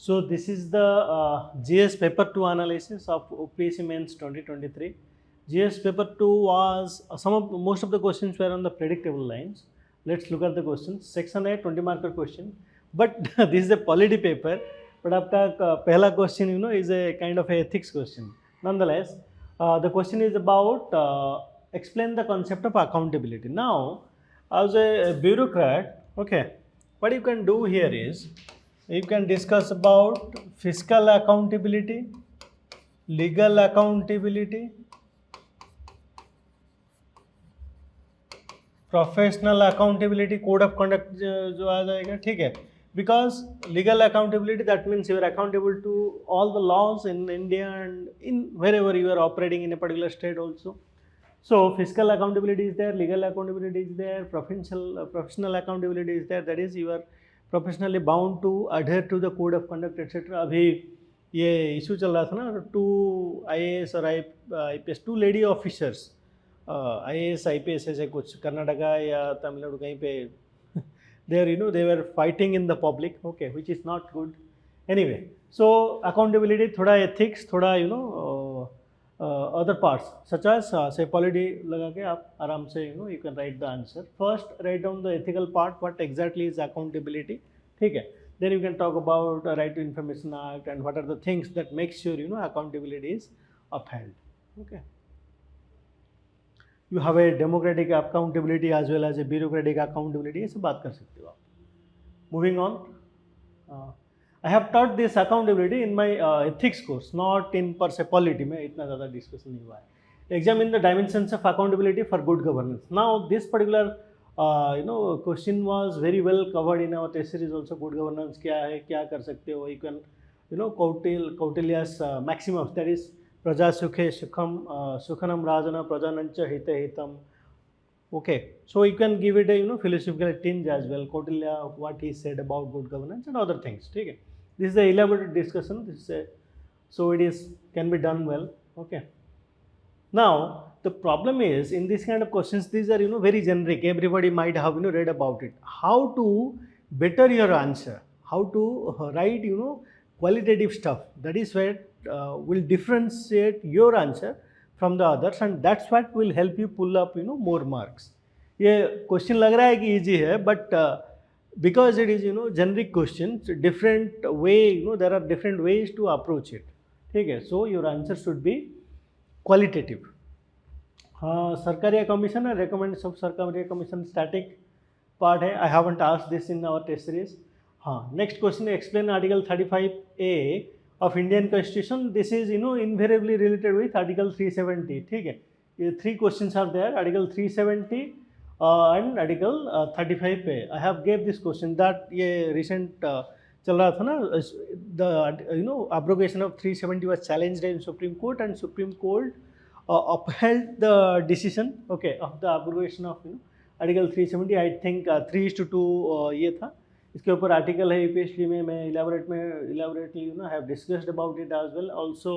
So this is the GS paper 2 analysis of OPSC mains 2023. GS paper 2 was most of the questions were on the predictable lines. Let's look at the questions. Section A 20 marker question, but this is a polity paper. But आपका पहला question is a kind of a ethics question. Nonetheless, the question is about explain the concept of accountability. Now, as a bureaucrat, okay, what you can do here is you can discuss about fiscal accountability, legal accountability, professional accountability, code of conduct जो आ जाएगा, ठीक है, because legal accountability that means you are accountable to all the laws in India and in wherever you are operating in a particular state also. So fiscal accountability is there, legal accountability is there, professional accountability is there. That is, you are professionally bound to adhere to the code of conduct etc. अभी ये issue चल रहा था ना, 2 IAS और IPS 2 lady officers, IAS IPS ऐसे कुछ कर्नाटका या तमिलनाडु कहीं पे they were fighting in the public, okay, which is not good. Anyway, so accountability, थोड़ा ethics, थोड़ा other parts such as say polity लगा के आप आराम से you can write the answer. First write down the ethical part, what exactly is accountability, ठीक है. Then you can talk about Right to Information Act and what are the things that make sure accountability is upheld. Okay. You have a democratic accountability as well as a bureaucratic accountability, ऐसे बात कर सकते हो आप. Moving on. I have taught this accountability in my ethics course, not in per se polity में इतना ज़्यादा discussion नहीं हुआ है. Examine the dimensions of accountability for good governance. Now this particular question was very well covered in our test series also. Good governance क्या है, क्या कर सकते हो. You can Kautilya's maxims, that is प्रजा सुखे सुखनम राजन प्रजानंच हित हितम. Okay, so you can give it a philosophical tinge as well. Kautilya, what he said about good governance and other things. Okay, this is the elaborate discussion. This is so it is can be done well. Okay. Now the problem is in this kind of questions, these are very generic. Everybody might have read about it. How to better your answer? How to write qualitative stuff? That is where will differentiate your answer from the others, and that's what will help you pull up more marks. ये question लग रहा है कि easy है, but because it is generic question, different way there are different ways to approach it, ठीक है. So your answer should be qualitative. हाँ, Sarkaria commission है, recommendation of Sarkaria commission static part है. I haven't asked this in our test series. हाँ, next question, explain article 35A of Indian Constitution. This is invariably related with Article 370. ठीक है, ये 3 questions are there, Article 370 and Article 35A. I have gave this question that ये recent चल रहा था ना, the abrogation of 370 was challenged in Supreme Court and Supreme Court upheld the decision, okay, of the abrogation of Article 370. I think 3:2 ये था. इसके ऊपर article है यूपीएससी में, मैं elaborately have discussed about it as well. Also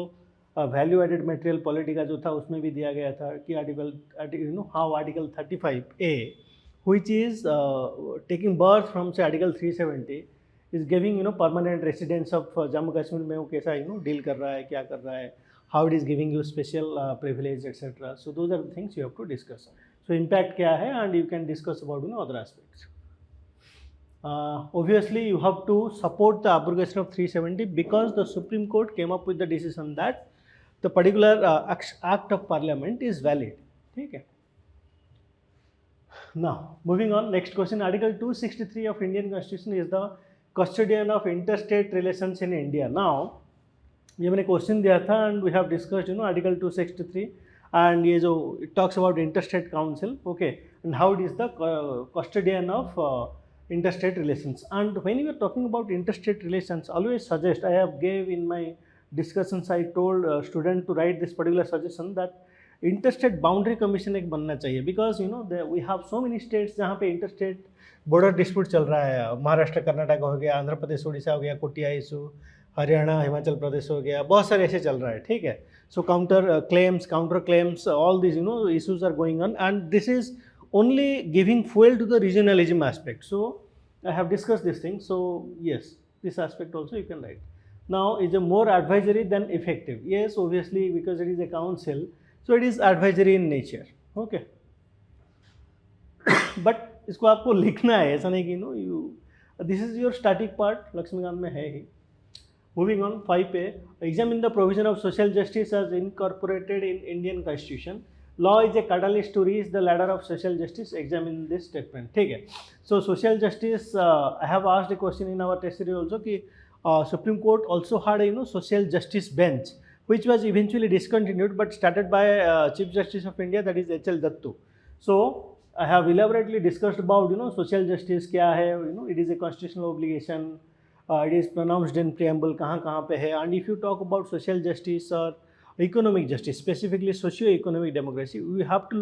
value added material polity का जो था उसमें भी दिया गया था कि article how article 35A which is taking birth from से article 370 is giving permanent residence of Jammu Kashmir में वो कैसा डील कर रहा है, क्या कर रहा है, how it is giving you special privilege etcetera. So those are the things you have to discuss. So impact क्या है and you can discuss about other aspects. Obviously you have to support the abrogation of 370 because the Supreme Court came up with the decision that the particular act of parliament is valid. ठीक है. Now moving on, next question. Article 263 of Indian Constitution is the custodian of interstate relations in India. Now ये मैंने question दिया था and we have discussed Article 263 and ये जो it talks about interstate council, okay, and how it is the custodian of interstate relations. And when you are talking about interstate relations, always suggest, I have gave in my discussions, I told student to write this particular suggestion that interstate boundary commission एक बनना चाहिए, because we have so many states जहाँ पे interstate border dispute चल रहा है. महाराष्ट्र कर्नाटक हो गया, आंध्र प्रदेश उड़ीसा हो गया, कोटिया इशू, हरियाणा हिमाचल प्रदेश हो गया, बहुत सारे ऐसे चल रहा है, ठीक है. So counter claims all this issues are going on, and this is only giving fuel to the regionalism aspect. So I have discussed this thing. So yes, this aspect also you can write. Now, is a more advisory than effective? Yes, obviously, because it is a council, so it is advisory in nature. Okay. But इसको आपको लिखना है, ऐसा नहीं कि no you this is your static part Laxmikanth में है ही. मूविंग ऑन 5 पे, examine the provision of social justice as incorporated in Indian constitution. Law is a catalyst to reach the ladder of social justice. Examine this statement. ठीक है. So social justice, I have asked a question in our test series also कि supreme court also had social justice bench which was eventually discontinued but started by Chief Justice of India, that is H.L. Dattu. So I have elaborately discussed about social justice क्या है, it is a constitutional obligation, it is pronounced in preamble कहाँ पे है. And if you talk about social justice or economic justice, specifically socio-economic democracy, we have to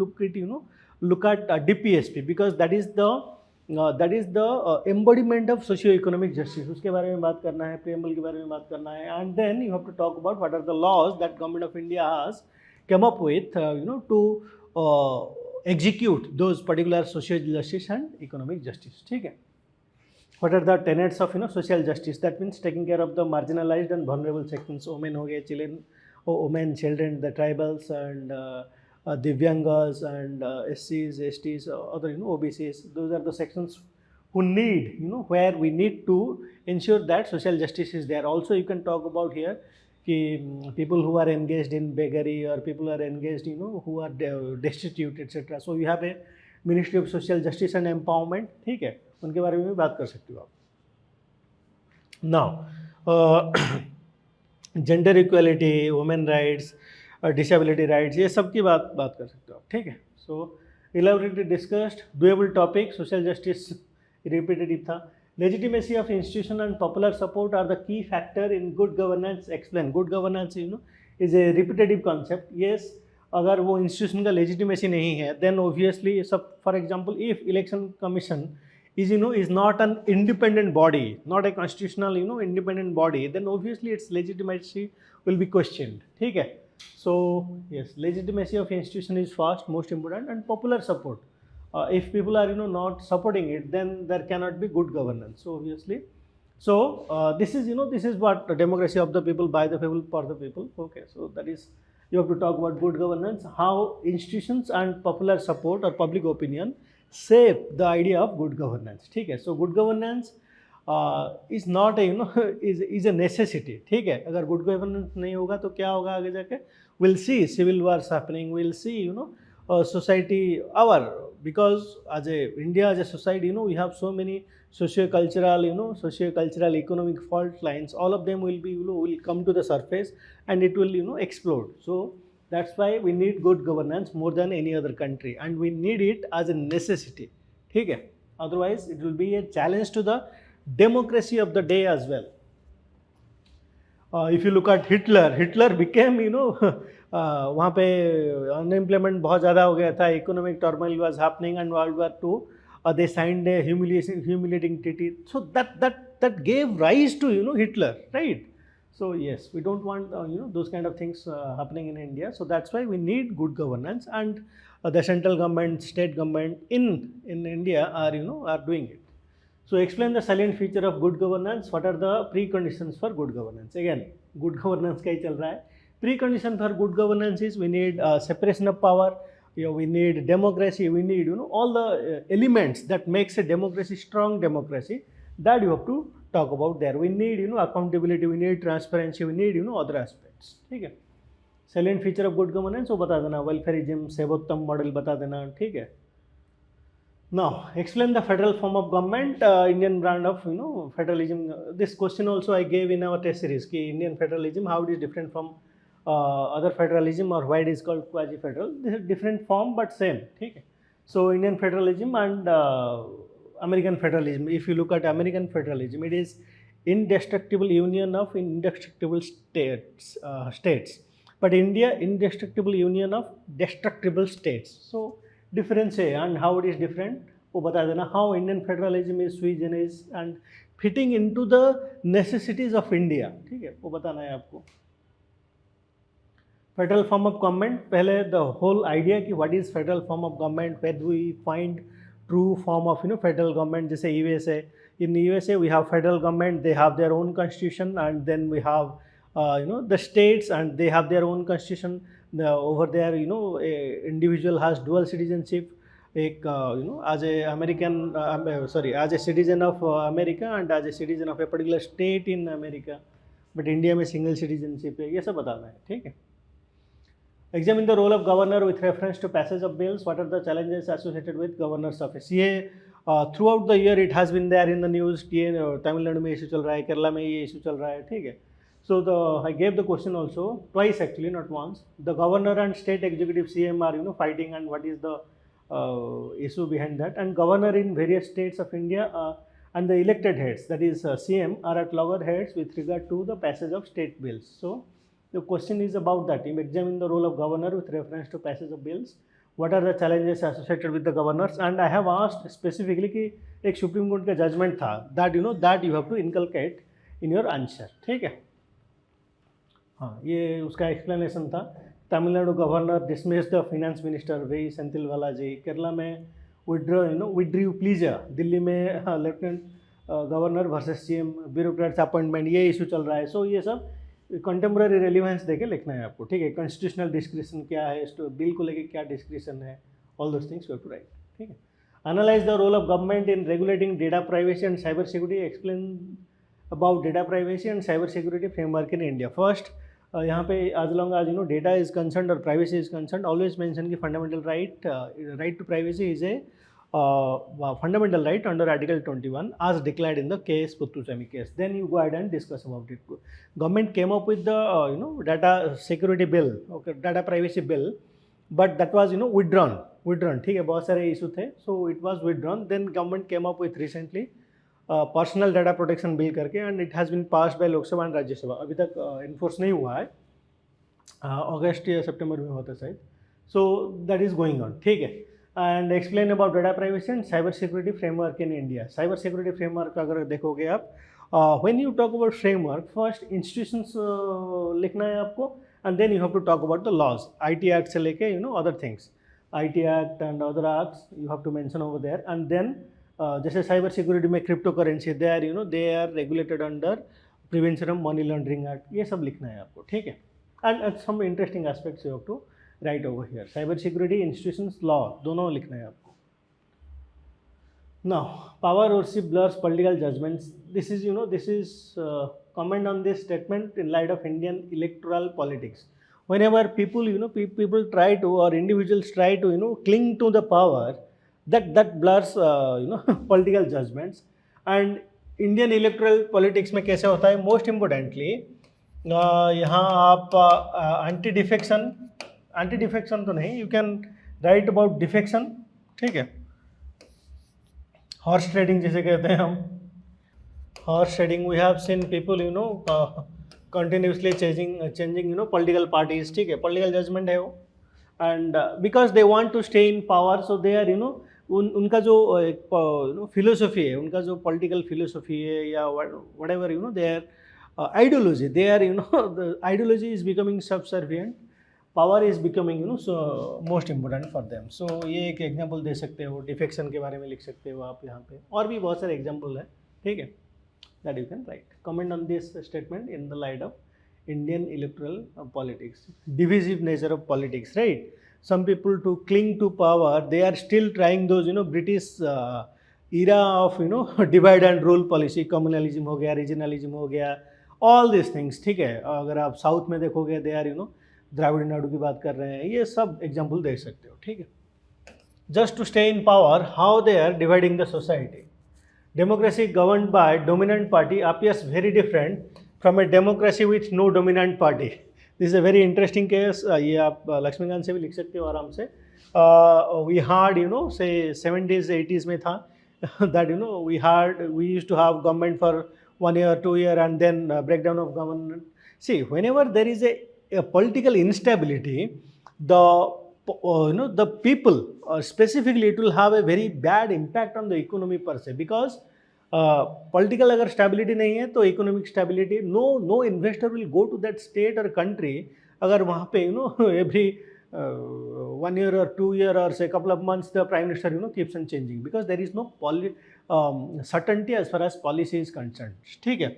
look at DPSP because that is the embodiment of socio-economic justice. उसके बारे में बात करना है, preamble के बारे में बात करना है, and then you have to talk about what are the laws that government of India has come up with to execute those particular social justice and economic justice. ठीक है. What are the tenets of social justice? That means taking care of the marginalized and vulnerable sections. Women हो गए, children, the tribals and Divyangas and SCs, STs, other OBCs. Those are the sections who need where we need to ensure that social justice is there. Also, you can talk about here people who are engaged in beggary or people who are engaged who are destitute, etc. So you have a Ministry of Social Justice and Empowerment. ठीक है, उनके बारे में भी बात कर सकते हो आप. Now gender equality, women rights, disability rights, ये सब की बात कर सकते हो आप. ठीक है. So elaborately discussed. Doable topic. Social justice repetitive था. Legitimacy of institution and popular support are the key factor in good governance. Explain. Good governance is a repetitive concept. Yes, अगर वो institution का legitimacy नहीं है, then obviously सब, for example, if election commission is not an independent body, not a constitutional independent body, then obviously its legitimacy will be questioned. ठीक है. So yes, legitimacy of institution is first, most important, and popular support. If people are not supporting it, then there cannot be good governance. So obviously, this is what democracy of the people, by the people, for the people. Okay, so that is, you have to talk about good governance, how institutions and popular support or public opinion shape the idea of good governance. ठीक है. So good governance is not a is a necessity. ठीक है. अगर good governance नहीं होगा तो क्या होगा आगे जाके? We'll see civil wars happening. We'll see society because as a India, as a society, we have so many socio-cultural economic fault lines. All of them will be will come to the surface and it will explode. So that's why we need good governance more than any other country, and we need it as a necessity. ठीक है. Otherwise it will be a challenge to the democracy of the day as well. If you look at Hitler became वहाँ पे unemployment बहुत ज़्यादा हो गया था, economic turmoil was happening and world war two they signed a humiliating treaty. So that gave rise to Hitler, right? So yes, we don't want those kind of things happening in India. So that's why we need good governance, and the central government, state government in India are doing it. So explain the salient feature of good governance. What are the preconditions for good governance? Again, good governance का ही चल रहा है. Precondition for good governance is we need separation of power, we need democracy, we need all the elements that makes a democracy strong democracy, that you have to talk about there. We need accountability, we need transparency, we need other aspects. ठीक है. Salient feature of good governance वो बता देना. Welfareism, Sevottam model बता देना. ठीक है. Now explain the federal form of government, Indian brand of federalism. This question also I gave in our test series कि Indian federalism, how it is different from other federalism, or why it is called quasi-federal. This is different form but same. ठीक है. So Indian federalism and American federalism. If you look at American federalism, it is indestructible union of indestructible states. But India, indestructible union of destructible states. So difference है, and how it is different वो बता देना. How Indian federalism is sui generis and fitting into the necessities of India. ठीक है, वो बताना है आपको. Federal form of government, पहले the whole idea कि what is federal form of government, where do we find true form of federal government. जैसे US है, In the USA, we have federal government, they have their own constitution, and then we have the states, and they have their own constitution. Over there, a individual has dual citizenship, as a American, as a citizen of America and as a citizen of a particular state in America. But India में single citizenship है, ये सब बताना है, ठीक है. Examine the role of governor with reference to passage of bills. What are the challenges associated with governor's office? ये throughout the year it has been there in the news. Tamil Nadu में issue चल रहा है, केरला में ये इशू चल रहा है, ठीक है. So I gave the question also twice actually, not once. The governor and state executive CM are fighting, and what is the issue behind that? And governor in various states of India and the elected heads, that is CM, are at loggerheads with regard to the passage of state bills. So the question is about that. You examine the role of governor with reference to passage of bills. What are the challenges associated with the governors? And I have asked specifically कि एक supreme court का judgement था, that that you have to inculcate in your answer, ठीक है. हाँ, ये उसका explanation था. Tamil Nadu governor dismiss the finance minister V Senthilvala ji. Kerala में विड्रू प्लीजर. दिल्ली में lieutenant governor versus CM bureaucrats appointment, ये इशू चल रहा है. सो ये सब कंटेम्प्रेरी रेलिवेंस देके लिखना है आपको, ठीक है. कॉन्स्टिट्यूशनल डिस्क्रिप्शन क्या है, बिल को लेके क्या डिस्क्रिप्शन है, all those things you have to write, ठीक है. Analyse the role of government in regulating data privacy and cyber security. Explain about data privacy and cyber security framework in India. First, यहाँ पे as long as data is concern और privacy is concern, always mention कि fundamental right to privacy is a fundamental right under Article 21 as declared in the case Puttuswamy case. Then you go ahead and discuss about it. Government came up with the data security bill, okay, data privacy bill, but that was withdrawn. ठीक है, बहुत सारे issue थे, so it was withdrawn. Then government came up with recently personal data protection bill करके, and it has been passed by Lok Sabha and Rajya Sabha. अभी तक enforce नहीं हुआ है, अगस्त या सितंबर में होता है शायद. So that is going on, ठीक है. And explain about data privacy and cyber security framework in India. Cyber security framework अगर देखोगे आप, when you talk about framework, first institutions लिखना है आपको, and then you have to talk about the laws. IT act से लेके other things, IT act and other acts you have to mention over there. And then जैसे cyber security में crypto currency, they are regulated under prevention of money laundering act, ये सब लिखना है आपको, ठीक है. And some interesting aspects you have to write over here. Cyber security, institutions, law, दोनों लिखना है आपको. Now power worship blurs political judgements. This is comment on this statement in light of Indian electoral politics. Whenever people try to, or individuals try to cling to the power, that blurs political judgments. And Indian electoral politics में कैसे होता है, most importantly यहाँ आप anti defection तो नहीं, you can write about defection, ठीक है. हॉर्स ट्रेडिंग जिसे कहते हैं हम, horse trading, we have seen people continuously changing political parties, ठीक है. पॉलिटिकल जजमेंट है वो, and because they want to stay in power, so they are उनका जो फिलोसफी है, उनका जो पॉलिटिकल फिलोसफी है, या whatever they are ideology, they are the ideology is becoming subservient, power is becoming most important for them. So ये एक example दे सकते हो, डिफेक्शन के बारे में लिख सकते हो आप यहाँ पे, और भी बहुत सारे एग्जाम्पल है, ठीक है. That you can right. Comment on this statement in the light of Indian electoral politics. Divisive nature of politics, right? Some people to cling to power, they are still trying those British era of divide and rule policy. Communalism हो गया, regionalism हो गया, all these things, ठीक है. अगर आप south में देखोगे, they are द्राविड़ नाडु की बात कर रहे हैं, ये सब एग्जाम्पल दे सकते हो, ठीक है. Just to stay in power, how they are dividing the society. Democracy governed by dominant party appears very different from a democracy with no dominant party. This is a very interesting case. ये आप लक्ष्मीकांत से भी लिख सकते हो आराम से. We had say 70s 80s में था that we used to have government for 1 year 2 year, and then breakdown of government. See, whenever there is a political instability, the people, specifically it will have a very bad impact on the economy per se, because political अगर stability नहीं है तो economic stability, no investor will go to that state और country अगर वहाँ पे every 1 year or 2 year or say couple of months the prime minister keeps on changing, because there is no certainty as far as policy is concerned. ठीक है.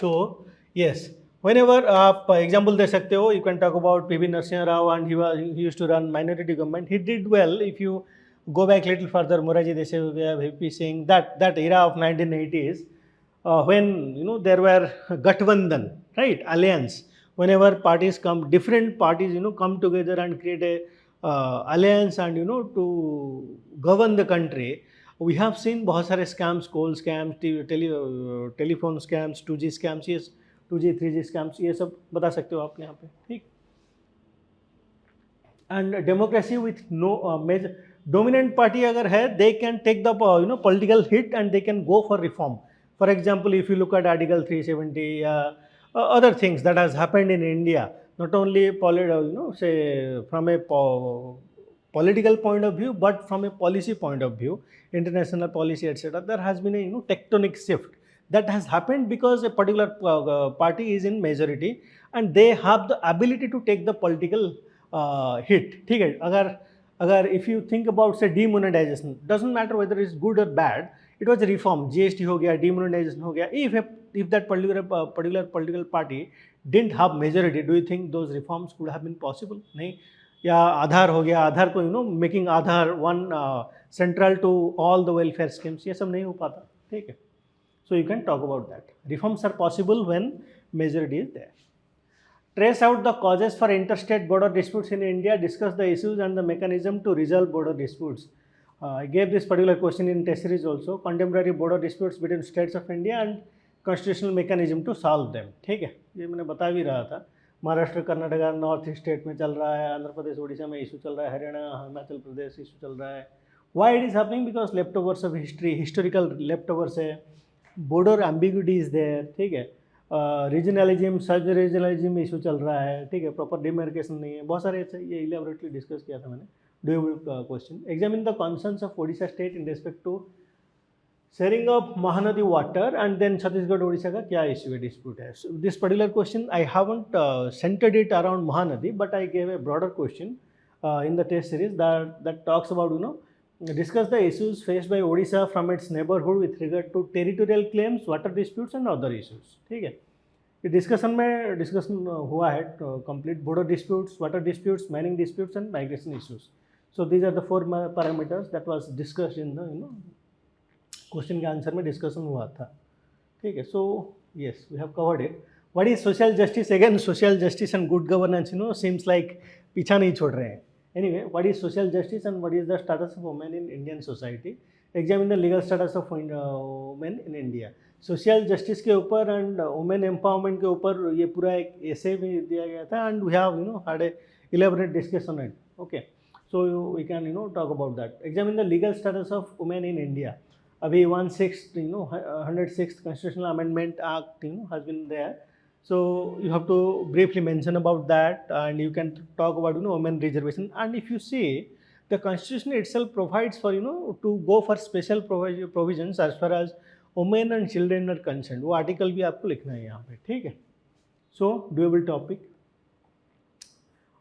So yes, whenever आप example दे सकते हो, you can talk about PV Narasimha Rao, and he used to run minority government. He did well. If you go back little further, Moraji Desai हो गया, VP Singh, that era of 1980s, when there were Gathbandhan, right, alliance. Whenever parties come, different parties come together and create a alliance and to govern the country. We have seen बहुत सारे scams, coal scams, telephone scams, 2G scams, ये 2G 3G scams, ये सब बता सकते हो आप यहाँ पे, ठीक. And democracy with no major dominant party अगर है, they can take the political hit and they can go for reform. For example, if you look at Article 370, other things that has happened in India, not only say from a political point of view, but from a policy point of view, international policy, etc. There has been a tectonic shift that has happened because a particular party is in majority and they have the ability to take the political hit. ठीक है. अगर if you think about say demonetization, doesn't matter whether it's good or bad, it was a reform. GST हो गया, demonetization हो गया. If that particular political party didn't have majority, do you think those reforms could have been possible? नहीं. या आधार हो गया, आधार को making Aadhaar one central to all the welfare schemes, ये सब नहीं हो पाता, ठीक है. So you can talk about that. Reforms are possible when majority is there. Trace out the causes for interstate border disputes in India, discuss the issues and the mechanism to resolve border disputes. I gave this particular question in test series also. Contemporary border disputes between states of India and constitutional mechanism to solve them. ठीक है, ये मैंने बता भी रहा था. Maharashtra, Karnataka, north state में चल रहा है, आंध्र प्रदेश, उड़ीसा में इशू चल रहा है, हरियाणा, हिमाचल प्रदेश इशू चल रहा है. Why it is happening? Because leftovers of history, historical leftovers है, border ambiguity is there, ठीक है. रीजनलिज्म, सब रीजनलिज्म इशू चल रहा है, ठीक है. प्रॉपर डिमार्केशन नहीं है, बहुत सारे ऐसे ये इलेबोरेटली डिस्कस किया था मैंने. Do question, examine the concerns of Odisha state in respect to sharing of Mahanadi water and then Chhattisgarh Odisha का क्या इशू है, डिस्प्यूट है. This particular question I haven't centred it around Mahanadi, but I gave a broader question in the test series that talks about discuss the issues faced by Odisha from its neighborhood with regard to territorial claims, water disputes and other issues. ठीक है. ये discussion हुआ है complete border disputes, water disputes, mining disputes and migration issues. So these are the 4 parameters that was discussed in the question के answer में discussion हुआ था, ठीक है. So yes, we have covered it. What is social justice? Again, social justice and good governance seems like पीछा नहीं छोड़ रहे हैं. Anyway, what is social justice and what is the status of women in Indian society? Examine the legal status of women in India. Social justice के ऊपर and women empowerment के ऊपर ये पूरा एक essay भी दिया गया था and we have had a elaborate discussion on it. Okay, so we can talk about that. Examine the legal status of women in India. अभी 106th Constitutional Amendment Act has been there. So you have to briefly mention about that and you can talk about women reservation. And if you see, the constitution itself provides for to go for special provisions as far as women and children are concerned. वो article भी आपको लिखना है यहाँ पे, ठीक है. So doable topic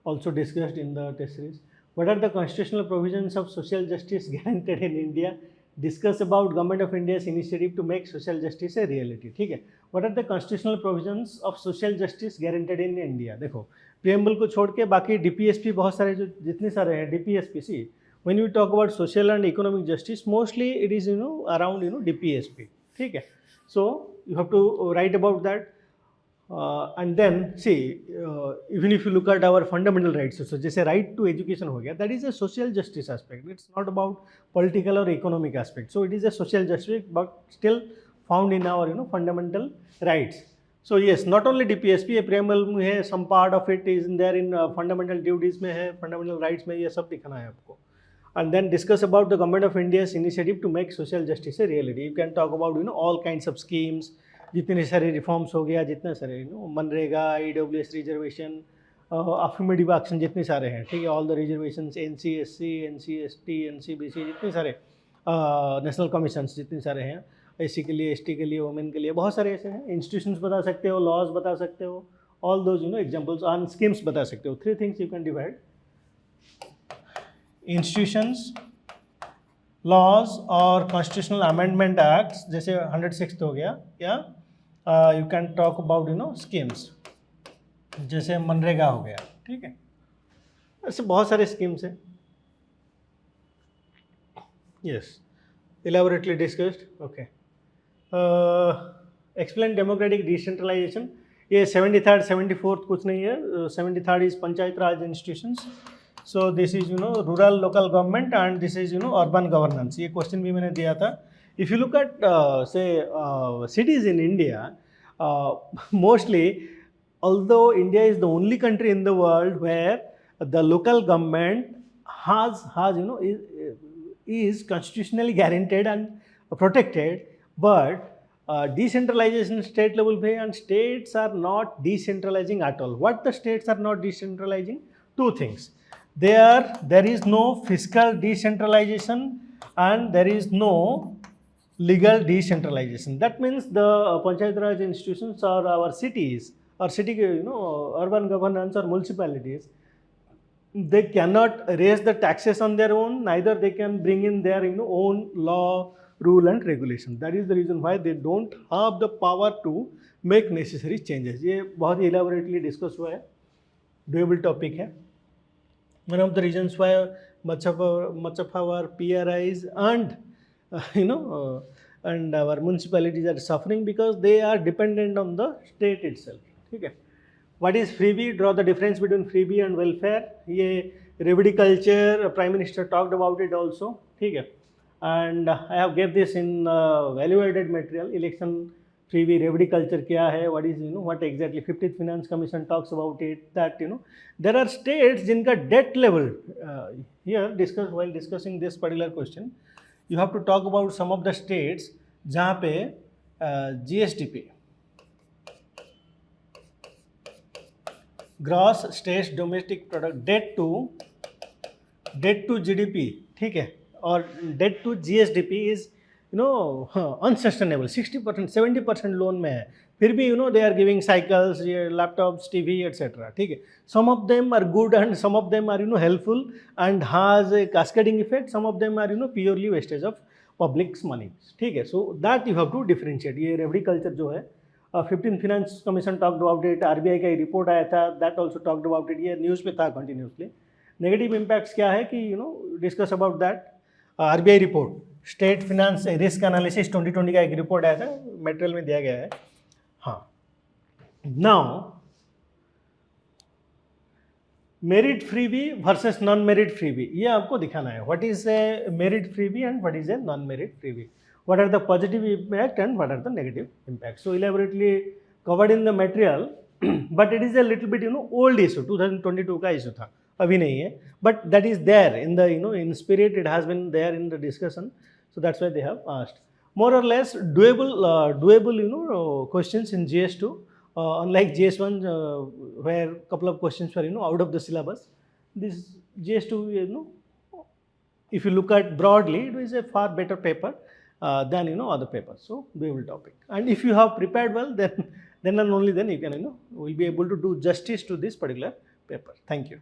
also discussed in the test series. What are the constitutional provisions of social justice guaranteed in India? Discuss about Government of India's initiative to make social justice a reality. ठीक है. What are the constitutional provisions of social justice guaranteed in India? देखो, preamble को छोड़ के बाकी DPSP बहुत सारे जो जितने सारे हैं DPSP. See, when we talk about social and economic justice, mostly it is around DPSP. ठीक है. So you have to write about that. And then see, even if you look at our fundamental rights, so जैसे right to education हो गया, that is a social justice aspect. It's not about political or economic aspect. So it is a social justice, but still found in our fundamental rights. So yes, not only DPSP, preamble में है, some part of it is in there in fundamental duties में है, fundamental rights में ये सब दिखाना है आपको. And then discuss about the Government of India's initiative to make social justice a reality. You can talk about all kinds of schemes. जितने सारे रिफॉर्म्स हो गया, जितने सारे MNREGA, EWS reservation, affirmative action जितने सारे हैं, ठीक है. All the reservations, NC/SC, NC/ST, NC/BC, जितने सारे नेशनल कमीशंस जितने सारे हैं, SC के लिए, ST के लिए, वुमेन के लिए, बहुत सारे ऐसे हैं. इंस्टीट्यूशंस बता सकते हो, लॉज बता सकते हो, all those examples on schemes बता सकते हो. 3 things you can divide: institutions, laws और कॉन्स्टिट्यूशनल अमेंडमेंट एक्ट्स जैसे 106 हो गया, या you can talk about schemes जैसे मनरेगा हो गया, ठीक है। ऐसे बहुत सारे स्कीम्स हैं। Yes, elaborately discussed, okay. Explain democratic decentralisation, ये 73rd 74th कुछ नहीं है, 73rd is panchayat raj institutions, so this is rural local government and this is urban governance. ये क्वेश्चन भी मैंने दिया था। If you look at say cities in India, mostly, although India is the only country in the world where the local government has is constitutionally guaranteed and protected, but decentralization state level पे, and states are not decentralizing at all. What the states are not decentralizing? Two things. There is no fiscal decentralization and there is no legal decentralization. That means the Panchayat Raj institutions or our cities or city, urban governance or municipalities, they cannot raise the taxes on their own, neither they can bring in their own law, rule and regulation. That is the reason why they don't have the power to make necessary changes. ये बहुत ही elaborately discuss हुआ है, doable topic है. One of the reasons why much of our PRIs and and our municipalities are suffering because they are dependent on the state itself. ठीक है. What is freebie? Draw the difference between freebie and welfare. ये revenue culture, Prime Minister talked about it also. ठीक है. And I have gave this in value added material. Election freebie revenue culture क्या है? What is what exactly? 15th Finance Commission talks about it. That there are states जिनका debt level here while discussing this particular question, you have to talk about some of the states जहाँ पे GSDP, gross state domestic product, debt to GDP, ठीक है, और debt to GSDP is unsustainable, 60% 70% loan में है, फिर भी they are giving cycles, laptops, TV etcetera, ठीक है. Some of them are good and some of them are helpful and has a cascading effect, some of them are purely wastage of publics money, ठीक है. So that you have to differentiate. ये रेवडी culture जो है, 15th finance commission talked about it, RBI का report आया था, that also talked about it, ये न्यूज़ पे था कंटिन्यूसली. नेगेटिव इम्पैक्ट्स क्या है कि discuss about that. RBI report, state finance risk analysis 2020 का एक रिपोर्ट आया था, मटेरियल में दिया गया है. हाँ, now merit freebie versus non merit freebie, ये आपको दिखाना है. What is a merit freebie and what is a non merit freebie, what are the positive impact and what are the negative impact. So elaborately covered in the material but it is a little bit old issue, 2022 का issue था, अभी नहीं है, but that is there in the in spirit, it has been there in the discussion, so that's why they have asked. More or less doable questions in GS2, unlike GS1 where couple of questions were out of the syllabus. This GS2 if you look at broadly, it is a far better paper than other papers. So doable topic, and if you have prepared well, then and only then you can will be able to do justice to this particular paper. Thank you.